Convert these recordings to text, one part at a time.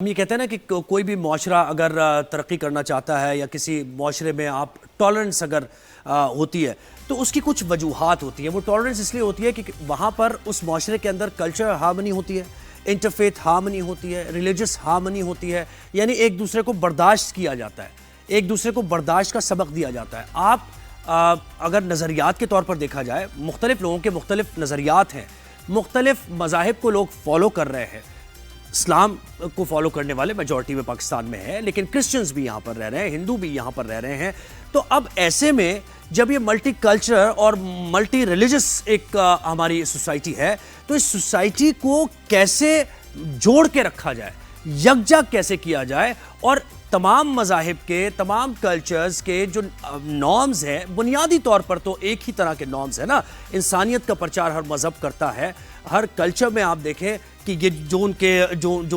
ہم یہ کہتے ہیں نا کہ کوئی بھی معاشرہ اگر ترقی کرنا چاہتا ہے یا کسی معاشرے میں آپ ٹالرنس اگر ہوتی ہے تو اس کی کچھ وجوہات ہوتی ہیں. وہ ٹالرنس اس لیے ہوتی ہے کہ وہاں پر اس معاشرے کے اندر کلچر ہارمنی ہوتی ہے, انٹرفیتھ ہارمنی ہوتی ہے, ریلیجس ہارمنی ہوتی ہے, یعنی ایک دوسرے کو برداشت کیا جاتا ہے, ایک دوسرے کو برداشت کا سبق دیا جاتا ہے. آپ اگر نظریات کے طور پر دیکھا جائے, مختلف لوگوں کے مختلف نظریات ہیں, مختلف مذاہب کو لوگ فالو کر رہے ہیں. اسلام کو فالو کرنے والے میجورٹی میں پاکستان میں ہے, لیکن کرسچنز بھی یہاں پر رہ رہے ہیں, ہندو بھی یہاں پر رہ رہے ہیں. تو اب ایسے میں جب یہ ملٹی کلچر اور ملٹی ریلیجس ایک ہماری سوسائٹی ہے, تو اس سوسائٹی کو کیسے جوڑ کے رکھا جائے, یکجا کیسے کیا جائے, اور تمام مذاہب کے, تمام کلچرز کے جو نارمز ہیں, بنیادی طور پر تو ایک ہی طرح کے نارمز ہیں نا. انسانیت کا پرچار ہر مذہب کرتا ہے. ہر کلچر میں آپ دیکھیں کہ یہ جو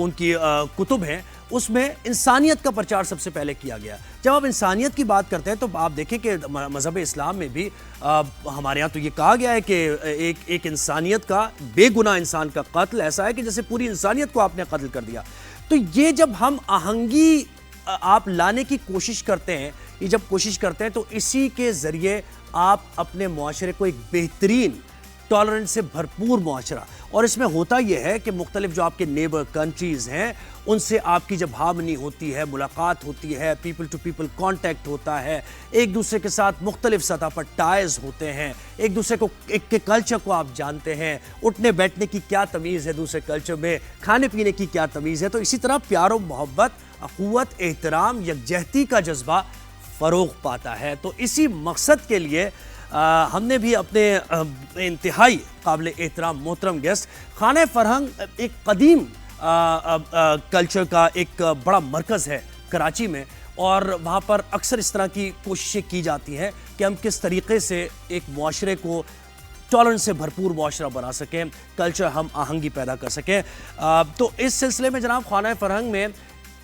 ان کی کتب ہیں اس میں انسانیت کا پرچار سب سے پہلے کیا گیا. جب آپ انسانیت کی بات کرتے ہیں تو آپ دیکھیں کہ مذہب اسلام میں بھی ہمارے ہاں تو یہ کہا گیا ہے کہ ایک انسانیت کا, بے گناہ انسان کا قتل ایسا ہے کہ جیسے پوری انسانیت کو آپ نے قتل کر دیا. تو یہ جب ہم آہنگی آپ لانے کی کوشش کرتے ہیں, یہ جب کوشش کرتے ہیں تو اسی کے ذریعے آپ اپنے معاشرے کو ایک بہترین ٹالرنس سے بھرپور معاشرہ, اور اس میں ہوتا یہ ہے کہ مختلف جو آپ کے نیبر کنٹریز ہیں ان سے آپ کی جب ہارمنی ہوتی ہے, ملاقات ہوتی ہے, پیپل ٹو پیپل کانٹیکٹ ہوتا ہے, ایک دوسرے کے ساتھ مختلف سطح پر ٹائز ہوتے ہیں, ایک دوسرے کو ایک کے کلچر کو آپ جانتے ہیں, اٹھنے بیٹھنے کی کیا تمیز ہے دوسرے کلچر میں, کھانے پینے کی کیا تمیز ہے. تو اسی طرح پیار و محبت, اخوت, احترام, یکجہتی کا جذبہ فروغ پاتا ہے. تو اسی مقصد کے لیے ہم نے بھی اپنے انتہائی قابل احترام محترم گیسٹ, خانہ فرہنگ ایک قدیم کلچر کا ایک بڑا مرکز ہے کراچی میں, اور وہاں پر اکثر اس طرح کی کوششیں کی جاتی ہیں کہ ہم کس طریقے سے ایک معاشرے کو ٹالرنس سے بھرپور معاشرہ بنا سکیں, کلچر ہم آہنگی پیدا کر سکیں. تو اس سلسلے میں جناب خانہ فرہنگ میں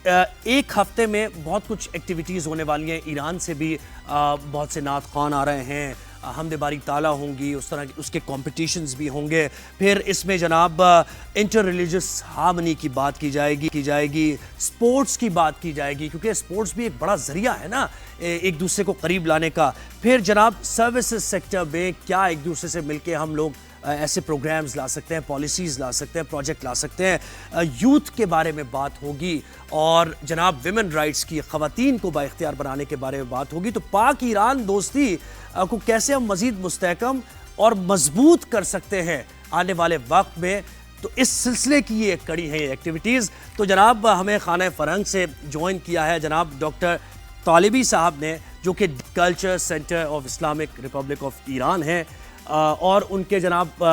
ایک ہفتے میں بہت کچھ ایکٹیویٹیز ہونے والی ہیں. ایران سے بھی بہت سے نعت خوان آ رہے ہیں, حمد باری تعالیٰ ہوں گی, اس طرح اس کے کمپٹیشنز بھی ہوں گے. پھر اس میں جناب انٹر ریلیجس ہارمنی کی بات کی جائے گی, سپورٹس کی بات کی جائے گی, کیونکہ سپورٹس بھی ایک بڑا ذریعہ ہے نا ایک دوسرے کو قریب لانے کا. پھر جناب سروسز سیکٹر میں کیا ایک دوسرے سے مل کے ہم لوگ ایسے پروگرامز لا سکتے ہیں, پالیسیز لا سکتے ہیں, پروجیکٹ لا سکتے ہیں. یوتھ کے بارے میں بات ہوگی, اور جناب ویمن رائٹس کی, خواتین کو بااختیار بنانے کے بارے میں بات ہوگی. تو پاک ایران دوستی کو کیسے ہم مزید مستحکم اور مضبوط کر سکتے ہیں آنے والے وقت میں, تو اس سلسلے کی یہ ایک کڑی ہے یہ ایکٹیویٹیز. تو جناب ہمیں خانہ فرہنگ سے جوائن کیا ہے جناب ڈاکٹر طالبی صاحب نے, جو کہ culture centre of Islamic republic of Iran ہیں, اور ان کے جناب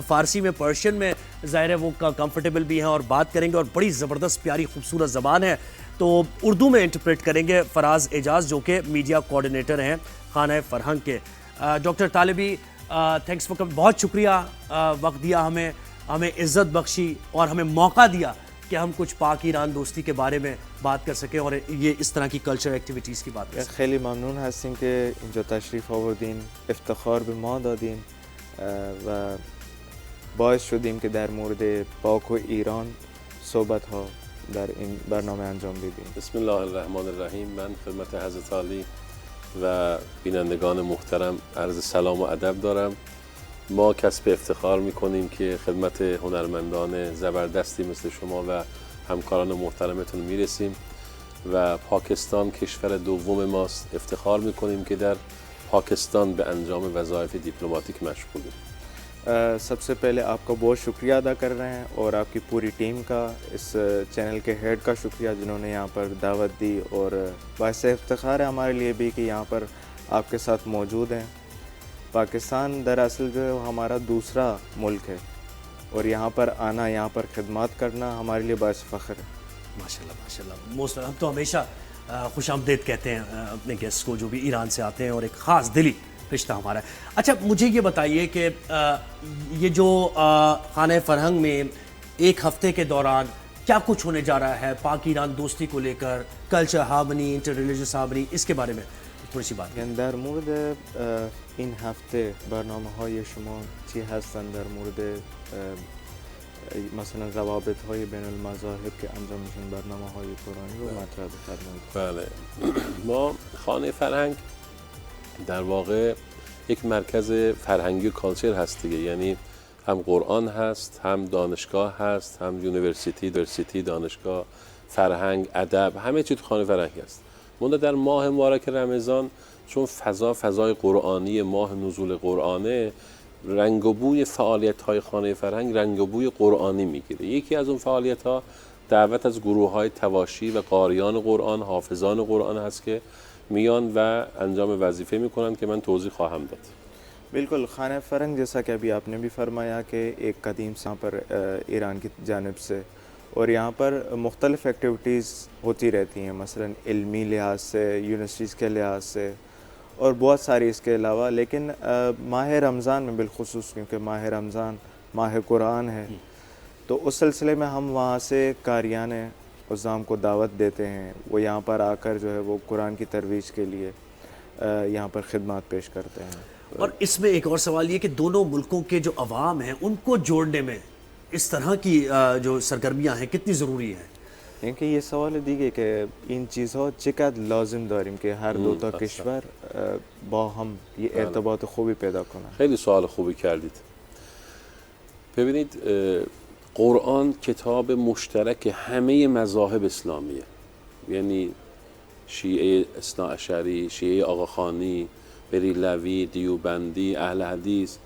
فارسی میں, پرشین میں ظاہر ہے وہ کمفرٹیبل بھی ہیں اور بات کریں گے, اور بڑی زبردست پیاری خوبصورت زبان ہے, تو اردو میں انٹرپریٹ کریں گے فراز اعجاز, جو کہ میڈیا کوارڈینیٹر ہیں خانہ فرہنگ کے. ڈاکٹر طالبی, تھینکس فار کم, بہت شکریہ, وقت دیا ہمیں عزت بخشی اور ہمیں موقع دیا کہ ہم کچھ پاک ایران دوستی کے بارے میں بات کر سکیں اور یہ اس طرح کی کلچر ایکٹیویٹیز کی بات کر سکیں. خیلی ممنون هستیم که اینجا تشریف آوردین, افتخار به ما دادین و باعث شدیم که در مورد پاک و ایران صحبت ها در این برنامه انجام بدیم. بسم الله الرحمن الرحیم. من خدمت حضرت عالی و بینندگان محترم عرض سلام و ادب دارم. ما کسب افتخار میکنیم که خدمت هنرمندان زبردستی مثل شما و همکاران محترمتون میرسیم و پاکستان کشور دوم ماست. افتخار میکنیم که در پاکستان به انجام وظایف دیپلماتیک مشغولیم. سب سے پہلے آپ کا بہت شکریہ ادا کر رہے ہیں, اور آپ کی پوری ٹیم کا, اس چینل کے ہیڈ کا شکریہ جنہوں نے یہاں پر دعوت دی, اور باعث افتخار ہے ہمارے لیے بھی کہ یہاں پر آپ کے ساتھ موجود ہیں. پاکستان دراصل جو ہے وہ ہمارا دوسرا ملک ہے, اور یہاں پر آنا, یہاں پر خدمات کرنا ہمارے لیے باعث فخر ہے. ماشاءاللہ ماشاءاللہ. ہم تو ہمیشہ خوش آمدید کہتے ہیں اپنے گیسٹ کو جو بھی ایران سے آتے ہیں, اور ایک خاص دلی رشتہ ہمارا ہے. اچھا مجھے یہ بتائیے کہ یہ جو خانہ فرہنگ میں ایک ہفتے کے دوران کیا کچھ ہونے جا رہا ہے پاک ایران دوستی کو لے کر, کلچر ہارمنی, انٹر ریلیجس هارمنی, اس کے بارے میں تھوڑی سی بات. یعنی در مورد این هفته برنامه های شما چی هستن در مورد مثلا روابط‌های بین المذاهب که انجام میشن برنامه‌های قرآنی رو مطرح بفرمایید. بله ما خانه فرهنگ در واقع یک مرکز فرهنگی و کالچر هست دیگه، یعنی هم قرآن هست، هم دانشگاه هست، هم یونیورسیتی، دانشگاه، فرهنگ، ادب، همه چی تو خانه فرهنگ هست. ما در ماه مبارک رمضان چون فضای قرآنی، ماه نزول قرآنه، رنگ و بوی فعالیت‌های خانه فرهنگ رنگ و بوی قرآنی میگیره. یکی از اون فعالیت‌ها دعوت از گروه‌های تواشی و قاریان قرآن، حافظان قرآن هست که میان و انجام وظیفه میکنن که من توضیح خواهم داد. بالکل خانہ فرنگ جیسا کہ ابھی آپ نے بھی فرمایا کہ ایک قدیم یہاں پر ایران کی جانب سے، اور یہاں پر مختلف ایکٹیویٹیز ہوتی رہتی ہیں، مثلا علمی لحاظ سے، یونیورسٹیز کے لحاظ سے، اور بہت ساری اس کے علاوہ. لیکن ماہ رمضان میں بالخصوص، کیونکہ ماہ رمضان ماہ قرآن ہے، تو اس سلسلے میں ہم وہاں سے قاریان عظام کو دعوت دیتے ہیں. وہ یہاں پر آ کر جو ہے وہ قرآن کی ترویج کے لیے یہاں پر خدمات پیش کرتے ہیں. اور اس میں ایک اور سوال یہ کہ دونوں ملکوں کے جو عوام ہیں ان کو جوڑنے میں اس طرح کی جو سرگرمیاں ہیں کتنی ضروری ہیں؟ اینکه یه سوال دیگه که این چیزها چقدر لازم داریم که هر دو تا کشور با هم یه ارتباط خوبی پیدا کنن. خیلی سوال خوبی کردید. ببینید قرآن کتاب مشترک همه مذاهب اسلامیه، یعنی شیعه اثناعشری، شیعه آقاخانی، بریلوی، دیوبندی، اهل حدیث،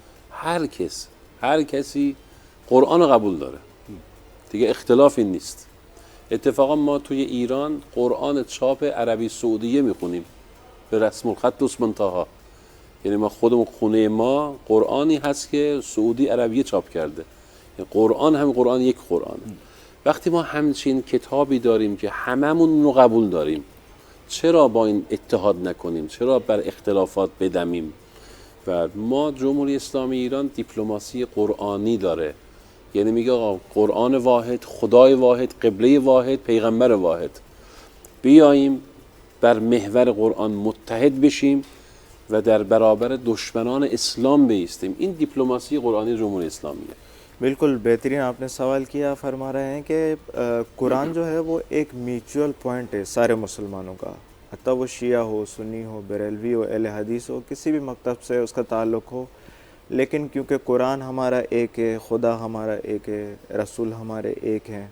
هر کسی قرآن رو قبول داره دیگه، اختلافی نیست. اتفاقا ما توی ایران قرآن چاپ عربی سعودیه میخونیم به رسم الخط عثمان طاها، یعنی ما خودمون خونه ما قرآنی هست که سعودی عربیه چاپ کرده، یعنی قرآن هم قرآن یک قرآنه. وقتی ما همچین کتابی داریم که هممون رو قبول داریم، چرا با این اتحاد نکنیم؟ چرا بر اختلافات بدمیم؟ و ما جمهوری اسلامی ایران دیپلماسی قرآنی داره، یعنی میگه آقا قرآن واحد، خدای واحد، قبله واحد، پیغمبر واحد، بیاییم بر محور قرآن متحد بشیم و در برابر دشمنان اسلام بایستیم. این دیپلماسی قرآنی جمهوری اسلامیه. بالکل بہترین آپ نے سوال کیا. فرما رہے ہیں کہ قرآن جو ہے وہ ایک میوچول پوائنٹ ہے سارے مسلمانوں کا، حتیٰ وہ شیعہ ہو، سنی ہو، بریلوی ہو، اہل حدیث ہو، کسی بھی مکتب سے اس کا تعلق ہو. لیکن کیونکہ قرآن ہمارا ایک ہے، خدا ہمارا ایک ہے، رسول ہمارے ایک ہیں،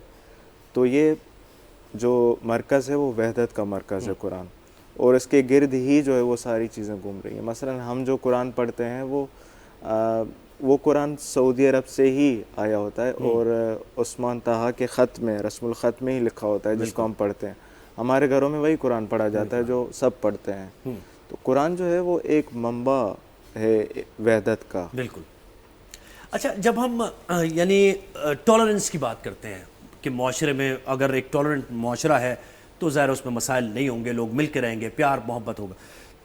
تو یہ جو مرکز ہے وہ وحدت کا مرکز ہے قرآن، اور اس کے گرد ہی جو ہے وہ ساری چیزیں گھوم رہی ہیں. مثلا ہم جو قرآن پڑھتے ہیں وہ قرآن سعودی عرب سے ہی آیا ہوتا ہے، اور عثمان طاہا کے خط میں، رسم الخط میں ہی لکھا ہوتا ہے جس کو ہم پڑھتے ہیں. ہمارے گھروں میں وہی قرآن پڑھا جاتا ہے جو سب پڑھتے ہیں. تو قرآن جو ہے وہ ایک منبع ہے وحدت کا. بالکل. اچھا، جب ہم یعنی ٹالرنس کی بات کرتے ہیں کہ معاشرے میں اگر ایک ٹالرنٹ معاشرہ ہے تو ظاہر اس میں مسائل نہیں ہوں گے، لوگ مل کے رہیں گے، پیار محبت ہوگا،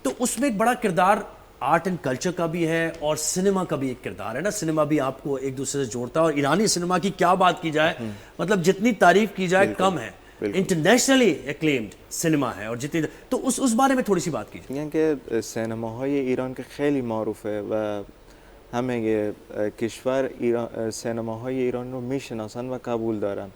تو اس میں ایک بڑا کردار آرٹ اینڈ کلچر کا بھی ہے اور سنیما کا بھی ایک کردار ہے نا. سنیما بھی آپ کو ایک دوسرے سے جوڑتا ہے، اور ایرانی سنیما کی کیا بات کی جائے، مطلب جتنی تعریف کی جائے کم ہے. انٹرنیشنلی ایکلیمڈ سینما ہے، اور جتنی تو اس بارے میں تھوڑی سی بات کیجیے. یعنی که سینماهای ایران که خیلی معروفه و همه کشور سینماهای ایران رو میشناسن و قبول دارن.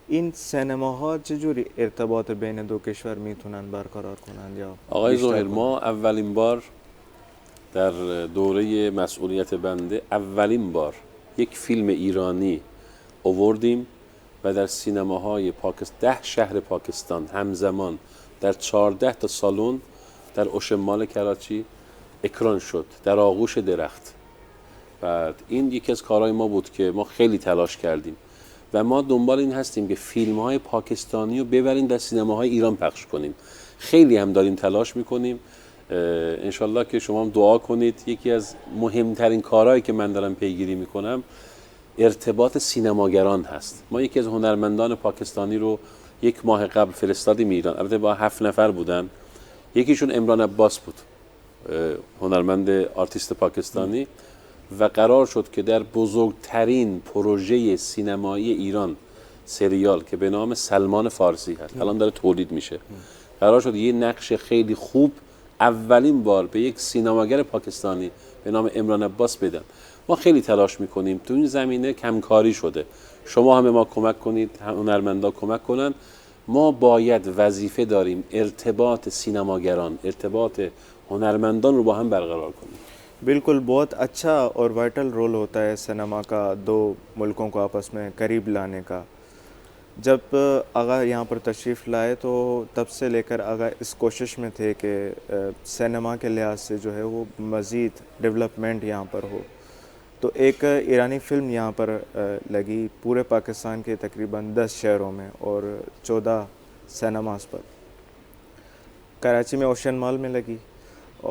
این سینماها چجوری ارتباط بین دو کشور میتونن برقرار کنن؟ یا آقای ظاهر، ما اولین بار در دوره مسئولیت بنده اولین بار یک فیلم ایرانی آوردیم و در سینماهای 10 شهر پاکستان همزمان در 14 تا سالن در اوشمال کراچی اکران شد، در آغوش درخت. بعد این یکی از کارهای ما بود که ما خیلی تلاش کردیم و ما دنبال این هستیم که فیلم‌های پاکستانی رو ببریم در سینماهای ایران پخش کنیم. خیلی هم داریم تلاش میکنیم. انشالله که شما هم دعا کنید. یکی از مهمترین کارهایی که من دارم پیگیری میکنم ارتباط سینماگران هست. ما یکی از هنرمندان پاکستانی رو 1 ماه قبل فرستادیم ایران، البته با 7 نفر بودن. یکیشون عمران عباس بود، هنرمند آرتیست پاکستانی، و قرار شد که در بزرگترین پروژه سینمایی ایران، سریال که به نام سلمان فارسی هست، الان داره تولید میشه، قرار شد یه نقش خیلی خوب اولین بار به یک سینماگر پاکستانی به نام عمران عباس بدن. ما خیلی تلاش میکنیم تو این زمینه، کمکاری شده. شما هم به ما کمک کنید، هنرمندا کمک کنن. ما باید وظیفه داریم ارتباط سینماگران، ارتباط هنرمندان رو با هم برقرار کنیم. بالکل بہت اچھا اور وائٹل رول ہوتا ہے سنیما کا دو ملکوں کو آپس میں قریب لانے کا. جب آغا یہاں پر تشریف لائے تو تب سے لے کر آغا اس کوشش میں تھے کہ سینما کے لحاظ سے جو ہے وہ مزید ڈیولپمنٹ یہاں پر ہو. تو ایک ایرانی فلم یہاں پر لگی پورے پاکستان کے تقریباً 10 شہروں میں اور 14 سینماز پر. کراچی میں اوشین مال میں لگی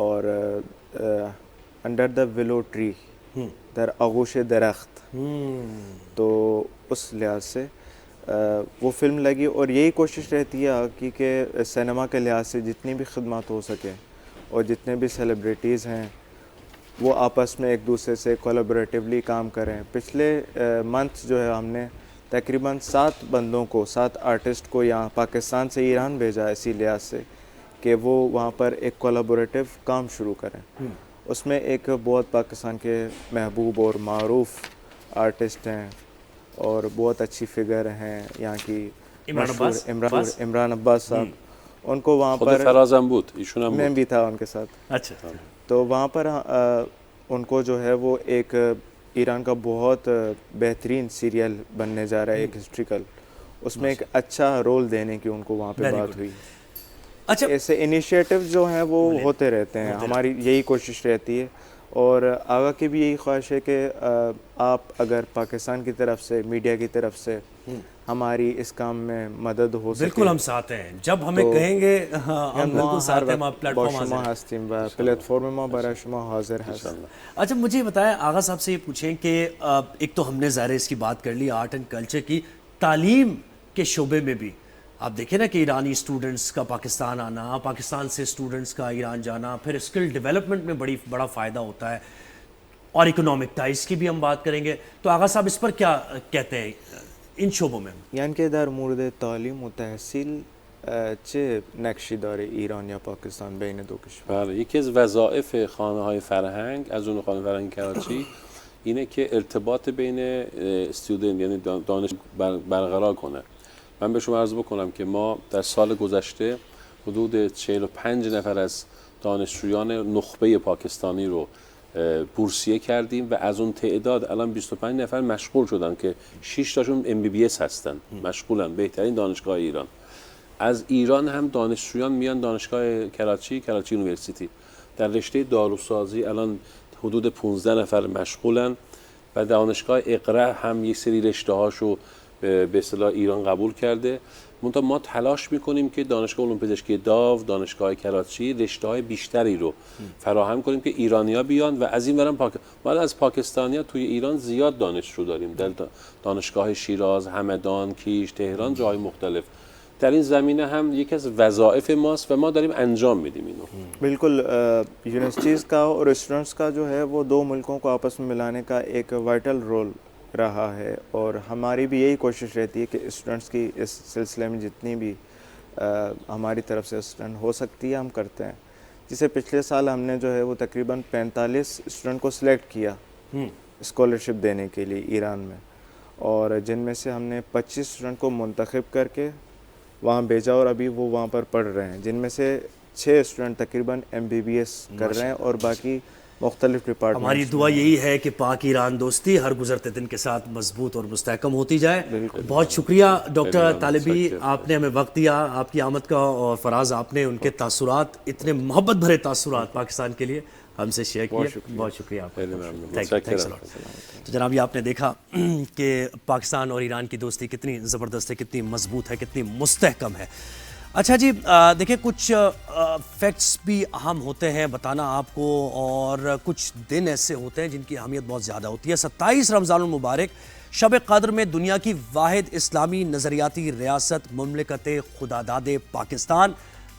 اور انڈر دا ولو ٹری در آغوش درخت. تو اس لحاظ سے وہ فلم لگی اور یہی کوشش رہتی ہے کہ سینما کے لحاظ سے جتنی بھی خدمات ہو سکیں اور جتنے بھی سیلیبریٹیز ہیں وہ آپس میں ایک دوسرے سے کولیبریٹیولی کام کریں. پچھلے منتھ جو ہے ہم نے تقریباً 7 بندوں کو 7 آرٹسٹ کو یہاں پاکستان سے ایران بھیجا اسی لحاظ سے کہ وہ وہاں پر ایک کولیبریٹیو کام شروع کریں. اس میں ایک بہت پاکستان کے محبوب اور معروف آرٹسٹ ہیں اور بہت اچھی فگر ہیں یہاں کی عمران عباس صاحب. ان کو وہاں پر فراز هم بود، ایشون هم میں بود. بھی تھا ان کے ساتھ. اچھا. تو وہاں پر ان کو جو ہے وہ ایک ایران کا بہت بہترین سیریل بننے جا رہا ہے ایک ہسٹریکل. اس میں ایک اچھا رول دینے کی ان کو وہاں پہ بات ہوئی. اچھا ایسے انیشیٹو جو ہیں وہ ہوتے رہتے ہیں. ہماری یہی کوشش رہتی ہے اور آگا کی بھی یہی خواہش ہے کہ آپ اگر پاکستان کی طرف سے میڈیا کی طرف سے ہماری اس کام میں مدد ہو سکے. بالکل ہم ساتھ ہیں، جب ہمیں کہیں گے ہم بالکل ساتھ ہیں. ما پلیٹ فارم شما هستیم و پلیتفرم ما برای شما حاضر هست. اچھا مجھے یہ بتائیں آغا صاحب سے یہ پوچھیں کہ ایک تو ہم نے ظاہر اس کی بات کر لی آرٹ اینڈ کلچر کی، تعلیم کے شعبے میں بھی آپ دیکھیں نا کہ ایرانی اسٹوڈنٹس کا پاکستان آنا، پاکستان سے اسٹوڈنٹس کا ایران جانا، پھر اسکل ڈیولپمنٹ میں بڑا فائدہ ہوتا ہے اور اکنامک ٹائز کی بھی ہم بات کریں گے. تو آغا صاحب اس پر کیا کہتے ہیں این شعبوں میں؟ یعنی که در مورد تعلیم و تحصیل چه نقشی داره ایران یا پاکستان بین دو کشور؟ بله، یکی از وظایف خانه‌های فرهنگ از اون خانه فرهنگ کراچی اینه که ارتباط بین استودنت یعنی دانش برقرار کنه. من به شما عرض بکنم که ما در سال گذشته حدود 45 نفر از دانشجویان نخبه پاکستانی رو بورسیه کردیم و از اون تعداد الان 25 نفر مشغول شدن که 6 تاشون MBBS هستن، مشغولن بهترین دانشگاه ایران. از ایران هم دانشجویان میان دانشگاه کراچی یونیورسیتی در رشته داروسازی الان حدود 15 نفر مشغولن و دانشگاه اقرا هم یک سری رشته هاشو به اصطلاح ایران قبول کرده. منتها ما تلاش میکنیم که دانشگاه علوم پزشکی داو، دانشگاه کراچی رشته‌های بیشتری رو فراهم کنیم که ایرانی‌ها بیان و از این ورم ما از پاکستانی‌ها توی ایران زیاد دانشجو داریم در دانشگاه شیراز، همدان، کیش، تهران، جاهای مختلف. در این زمینه هم یکی از وظایف ماست و ما داریم انجام میدیم اینو. بالکل یونیورسٹیز کا اور اسٹوڈنٹس کا جو ہے وہ دو ملکوں کو آپس میں ملانے کا ایک وائٹل رول رہا ہے اور ہماری بھی یہی کوشش رہتی ہے کہ اسٹوڈنٹس کی اس سلسلے میں جتنی بھی ہماری طرف سے اسٹوڈنٹ ہو سکتی ہے ہم کرتے ہیں. جسے پچھلے سال ہم نے جو ہے وہ تقریباً 45 اسٹوڈنٹ کو سلیکٹ کیا اسکالرشپ دینے کے لیے ایران میں اور جن میں سے ہم نے 25 اسٹوڈنٹ کو منتخب کر کے وہاں بھیجا اور ابھی وہ وہاں پر پڑھ رہے ہیں جن میں سے 6 اسٹوڈنٹ تقریباً MBBS کر رہے ہیں اور باقی مختلف ڈپارٹمنٹ. ہماری دعا یہی ہے کہ پاک ایران دوستی ہر گزرتے دن کے ساتھ مضبوط اور مستحکم ہوتی جائے. بہت شکریہ ڈاکٹر طالبی، آپ نے ہمیں وقت دیا، آپ کی آمد کا، اور فراز آپ نے ان کے تاثرات، اتنے محبت بھرے تاثرات پاکستان کے لیے ہم سے شیئر کیے. بہت شکریہ آپ کا. تو جناب یہ آپ نے دیکھا کہ پاکستان اور ایران کی دوستی کتنی زبردست ہے، کتنی مضبوط ہے، کتنی مستحکم ہے. اچھا جی دیکھیں کچھ فیکٹس بھی اہم ہوتے ہیں بتانا آپ کو، اور کچھ دن ایسے ہوتے ہیں جن کی اہمیت بہت زیادہ ہوتی ہے. 27 رمضان المبارک شب قدر میں دنیا کی واحد اسلامی نظریاتی ریاست مملکت خداداد پاکستان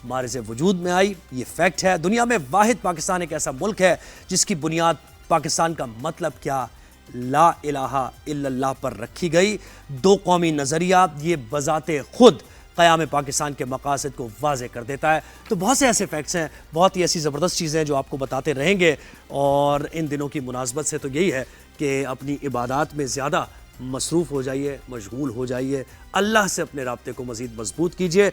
مارز وجود میں آئی. یہ فیکٹ ہے. دنیا میں واحد پاکستان ایک ایسا ملک ہے جس کی بنیاد پاکستان کا مطلب کیا، لا الہ الا اللہ پر رکھی گئی. دو قومی نظریہ یہ بذات خود قیام پاکستان کے مقاصد کو واضح کر دیتا ہے. تو بہت سے ایسے فیکٹس ہیں، بہت ہی ایسی زبردست چیزیں ہیں جو آپ کو بتاتے رہیں گے، اور ان دنوں کی مناسبت سے تو یہی ہے کہ اپنی عبادات میں زیادہ مصروف ہو جائیے، مشغول ہو جائیے، اللہ سے اپنے رابطے کو مزید مضبوط کیجیے.